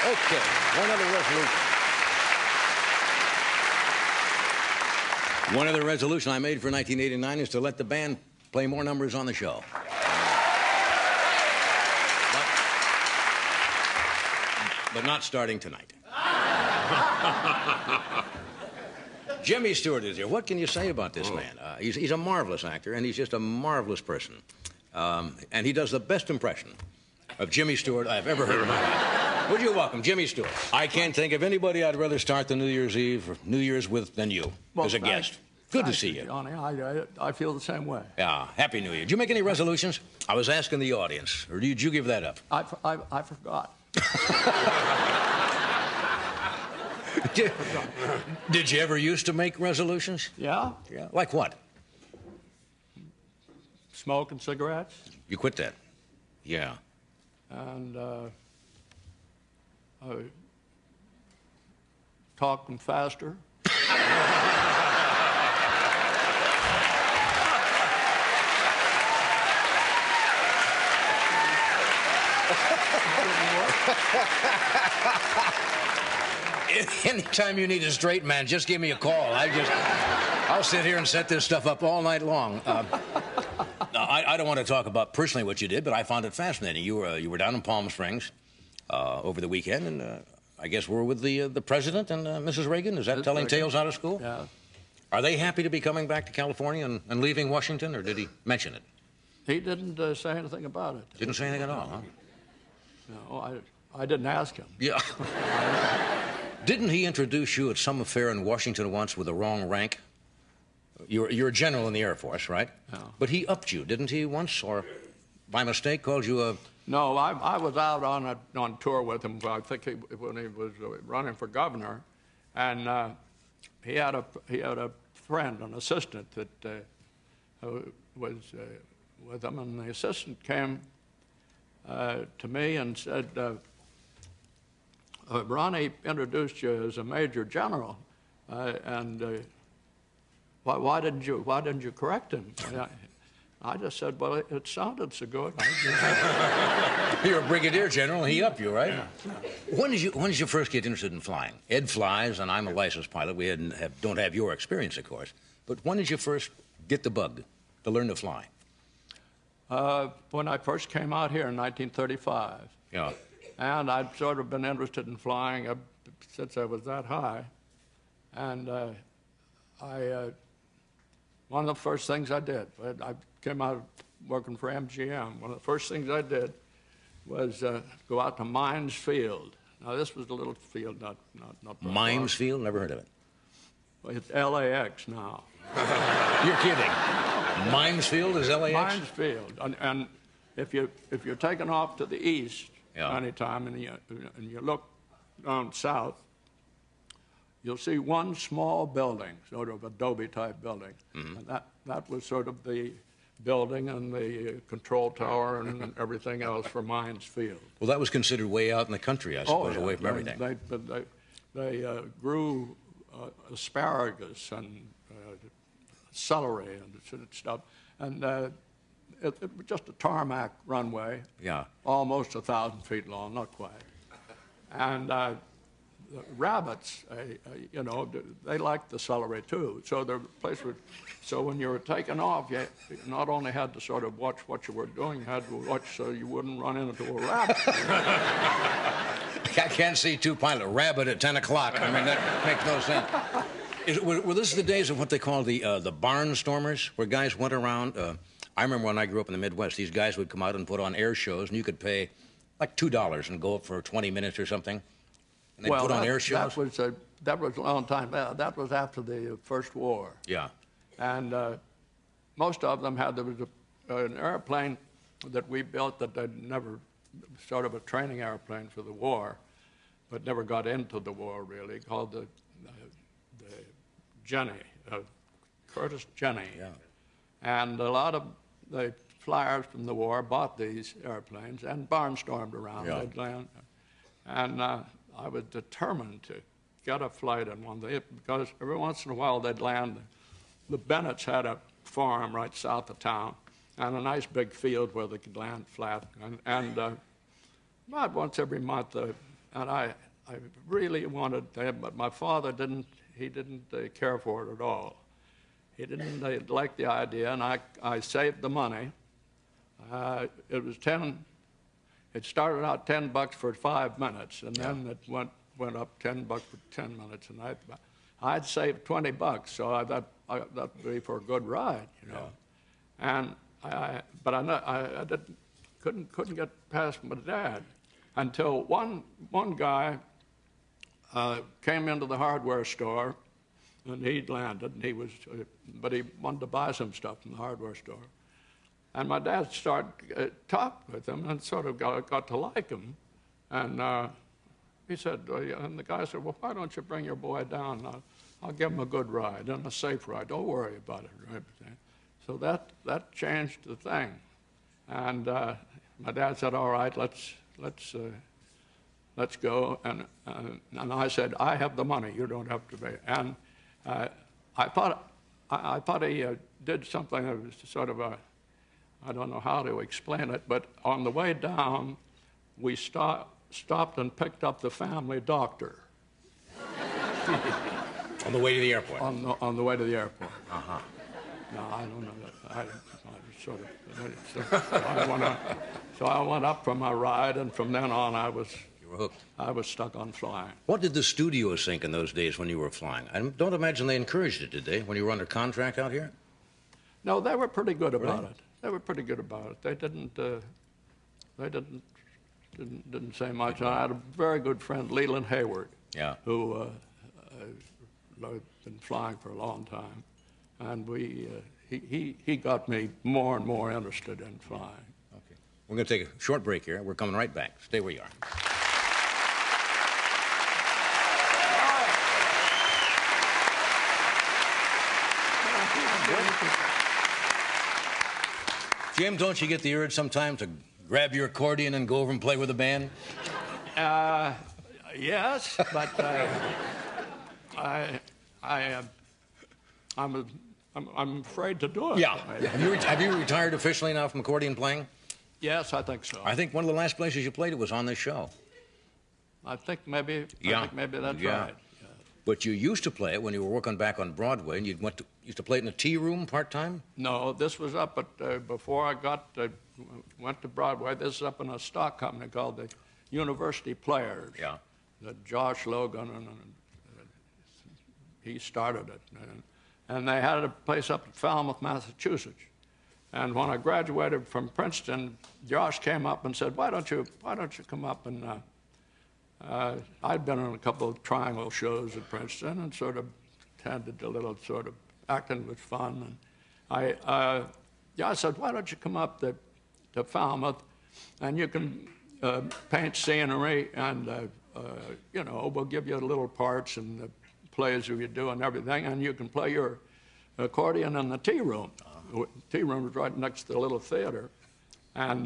Okay, one other resolution. One other resolution I made for 1989 is to let the band play more numbers on the show. But not starting tonight. Jimmy Stewart is here. What can you say about this man? He's a marvelous actor, and he's just a marvelous person. And he does the best impression of Jimmy Stewart I've ever heard in my life. Would you welcome Jimmy Stewart? I can't think of anybody I'd rather start the New Year's Eve or New Year's with than you, as a guest. Good to see you. Johnny, I feel the same way. Yeah, Happy New Year. Did you make any resolutions? I was asking the audience, or did you give that up? I forgot. Did you ever used to make resolutions? Yeah. Yeah. Like what? Smoking cigarettes. You quit that? Yeah. And talking faster. Anytime you need a straight man, just give me a call. I'll sit here and set this stuff up all night long. I don't want to talk about personally what you did, but I found it fascinating. You were down in Palm Springs over the weekend, and I guess we're with the president and Mrs. Reagan. Is that telling tales out of school? Yeah. Are they happy to be coming back to California and leaving Washington, or did he mention it? He didn't say anything about it. Didn't say anything at all, huh? No, I didn't ask him. Yeah. Didn't he introduce you at some affair in Washington once with the wrong rank? You're a general in the Air Force, right? No. But he upped you, didn't he, once? Or by mistake called you a... No, I was out on tour with him, I think when he was running for governor, and he had a friend, an assistant that was with him, and the assistant came to me and said, Ronnie introduced you as a major general, and why didn't you correct him? I just said, well, it sounded so good. You're a brigadier general, and he upped you, right? Yeah. When did you first get interested in flying? Ed flies, and I'm a licensed pilot. We don't have your experience, of course. But when did you first get the bug to learn to fly? When I first came out here in 1935. Yeah. And I'd sort of been interested in flying since I was that high. And one of the first things I did, I came out working for MGM. One of the first things I did was go out to Mines Field. Now, this was a little field, not Mines Field? Never heard of it. Well, it's LAX now. You're kidding. Mines Field is LAX? Mines Field. And if you're taking off to the east, yeah, anytime, and you look down south, you'll see one small building, sort of adobe-type building. Mm-hmm. And that was sort of the building and the control tower and everything else for Mines Field. Well, that was considered way out in the suppose, yeah, away from everything. They grew asparagus and celery and stuff, and it was just a tarmac runway. Yeah. Almost 1,000 feet long, not quite. And the rabbits, they liked the celery too. So the place would, so when you were taking off, you not only had to sort of watch what you were doing, you had to watch so you wouldn't run into a rabbit. I can't see two pilot a rabbit at 10 o'clock. I mean, that makes no sense. Were this the days of what they call the barnstormers, where guys went around? I remember when I grew up in the Midwest, these guys would come out and put on air shows, and you could pay like $2 and go up for 20 minutes or something. And they'd put on air shows? That was a long time. That was after the First War. Yeah. And most of them there was an airplane that we built that they'd never, sort of a training airplane for the war, but never got into the war really, called the Jonny, Curtis Jonny. Yeah. And a lot of the flyers from the war bought these airplanes and barnstormed around. Yeah. They'd land. And I was determined to get a flight in one day because every once in a while they'd land. The Bennetts had a farm right south of town and a nice big field where they could land flat. And about once every month, I really wanted to, but my father didn't. He didn't care for it at all. He didn't like the idea, and I saved the money. It was 10. It started out $10 for 5 minutes, and then it went up $10 for 10 minutes. And I'd saved $20, so I thought that'd be for a good ride, you know. And but I couldn't get past my dad until one guy came into the hardware store, and he'd landed, and but he wanted to buy some stuff from the hardware store. And my dad started talking with him and sort of got to like him. And he said, and the guy said, well, why don't you bring your boy down? I'll give him a good ride and a safe ride. Don't worry about it. Right? So that changed the thing. And my dad said, all right, let's go. And I said, I have the money. You don't have to pay. And I thought he did something that was sort of I don't know how to explain it, but on the way down, we stopped and picked up the family doctor. On the way to the airport? On the way to the airport. Uh-huh. No, I don't know that. So I went up for my ride, and from then on, You were hooked. I was stuck on flying. What did the studios think in those days when you were flying? I don't imagine they encouraged it, did they, when you were under contract out here? No, they were pretty good about it. They were pretty good about it. They didn't say much. I had a very good friend, Leland Hayward, who had been flying for a long time, and he got me more and more interested in flying. Okay, we're going to take a short break here. We're coming right back. Stay where you are. Jim, don't you get the urge sometimes to grab your accordion and go over and play with the band? Yes, but I'm afraid to do it. Yeah. Have you retired officially now from accordion playing? Yes, I think so. I think one of the last places you played it was on this show. I think maybe that's right. Yeah. But you used to play it when you were working back on Broadway, and you used to play it in a tea room part-time? No, this was up at, before I went to Broadway, this is up in a stock company called the University Players. Yeah. That Josh Logan, and he started it. And they had a place up in Falmouth, Massachusetts. And when I graduated from Princeton, Josh came up and said, why don't you come up and I'd been on a couple of triangle shows at Princeton and sort of attended a little sort of acting was fun. And I said, why don't you come up to Falmouth and you can paint scenery and, we'll give you little parts in the plays you do and everything, and you can play your accordion in the tea room. The tea room was right next to the little theater. And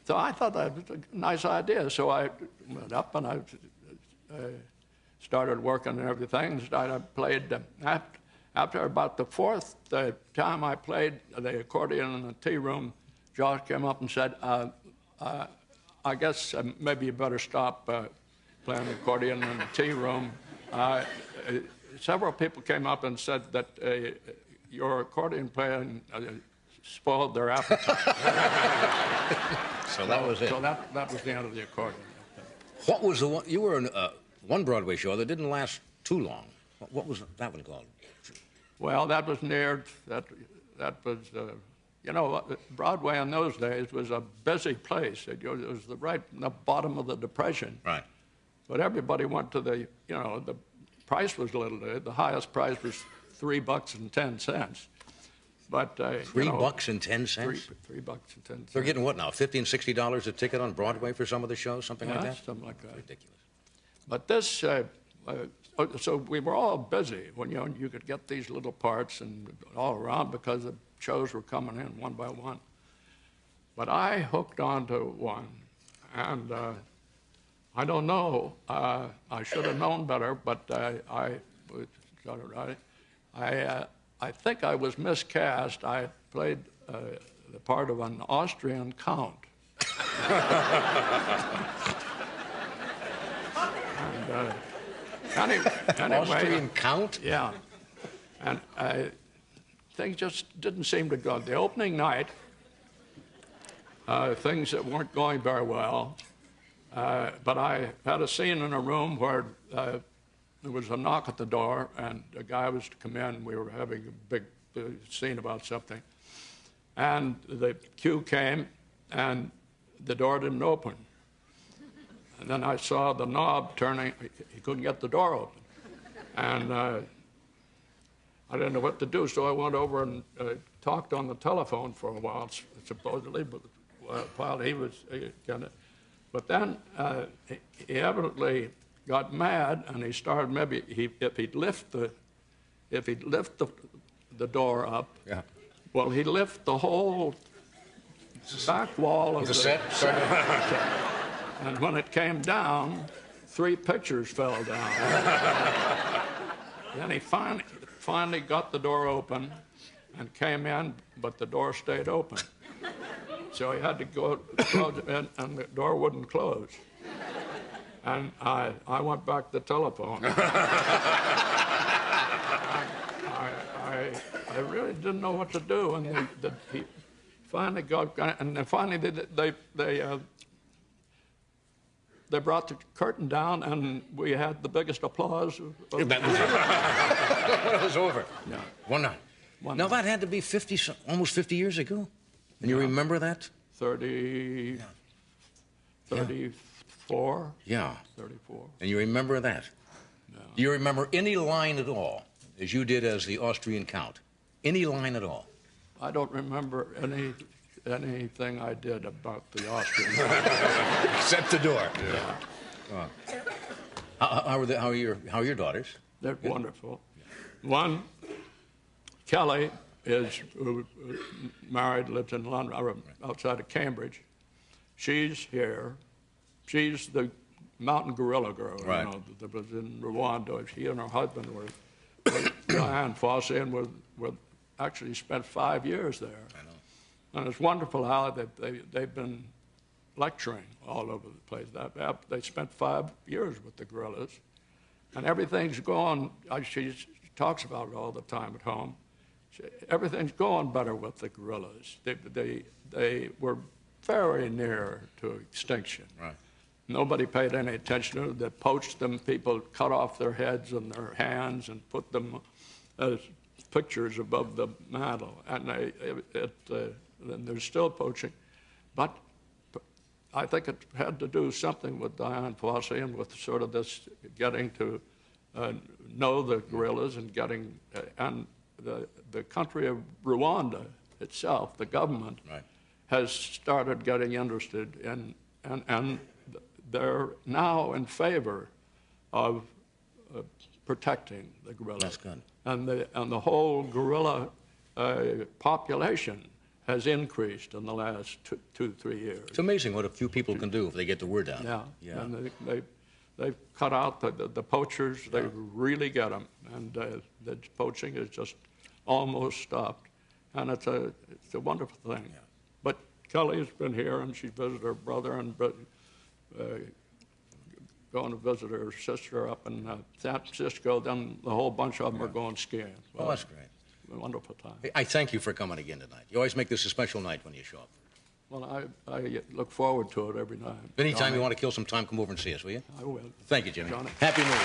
so I thought that was a nice idea. So I went up and I started working and everything. I played, after about the fourth time I played the accordion in the tea room, Josh came up and said, I guess maybe you better stop playing the accordion in the tea room. Several people came up and said that your accordion playing spoiled their appetite. So that was it. So that was the end of the accordion. What was the one? You were in one Broadway show that didn't last too long. What was that one called? Well, that was near, that was, Broadway in those days was a busy place. It was right in the bottom of the Depression. Right. But everybody went to the price was little. The highest price was $3.10. But $3.10? $3.10. They're getting what now? $50 and $60 a ticket on Broadway for some of the shows, something like that. Something like that. Ridiculous. But this, so we were all busy when you could get these little parts and all around because the shows were coming in one by one. But I hooked onto one, and I don't know. I should have known better, but I think I was miscast. I played the part of an Austrian count. Anyway, Austrian count? yeah. And things just didn't seem to go. The opening night, things that weren't going very well, but I had a scene in a room where there was a knock at the door, and a guy was to come in. We were having a big scene about something. And the cue came, and the door didn't open. And then I saw the knob turning. He couldn't get the door open. And I didn't know what to do, so I went over and talked on the telephone for a while, supposedly, but while he was getting it. But then he evidently got mad, and he started if he'd lift the door up, yeah. Well, he'd lift the whole back wall of the set. And when it came down, 3 pictures fell down. Then he finally got the door open and came in, but the door stayed open. So he had to go close it, and the door wouldn't close. And I went back to the telephone. I really didn't know what to do, and he finally got, and then finally they brought the curtain down, and we had the biggest applause. When it was over. Yeah. One night. Now that had to be almost 50 years ago. And you remember that? 34. Yeah. 34. And you remember that? No. Do you remember any line at all, as you did as the Austrian count? Any line at all? I don't remember anything I did about the Austrian. Except the door. Yeah. How are your daughters? They're wonderful. One, Kelly, is married, lives in London, outside of Cambridge. She's here. She's the mountain gorilla girl, right. That was in Rwanda. She and her husband were Diane Fossey, and actually spent 5 years there. I know. And it's wonderful how they've been lecturing all over the place. They spent 5 years with the gorillas, and everything's going. She talks about it all the time at home. Everything's going better with the gorillas. They were very near to extinction. Right. Nobody paid any attention to them. They poached them. People cut off their heads and their hands and put them as pictures above the mantle. And they're still poaching. But I think it had to do something with Diane Fossey and with sort of this getting to know the gorillas and getting and the country of Rwanda itself, the government, right. has started getting interested in, and they're now in favor of protecting the gorillas. That's good. And the whole gorilla population has increased in the last 2-3 years. It's amazing what a few people can do if they get the word out. Yeah, yeah. And they've cut out the poachers. They really get them, and the poaching is just almost stopped, and it's a wonderful thing. Yeah. But Kelly's been here, and she visited her brother, and going to visit her sister up in San Francisco. Then the whole bunch of them are going skiing. Well, that's great. A wonderful time. I thank you for coming again tonight. You always make this a special night when you show up. Well, I look forward to it every night. Anytime you want to kill some time, come over and see us, will you? I will. Thank you, Jimmy. Johnny. Happy New Year.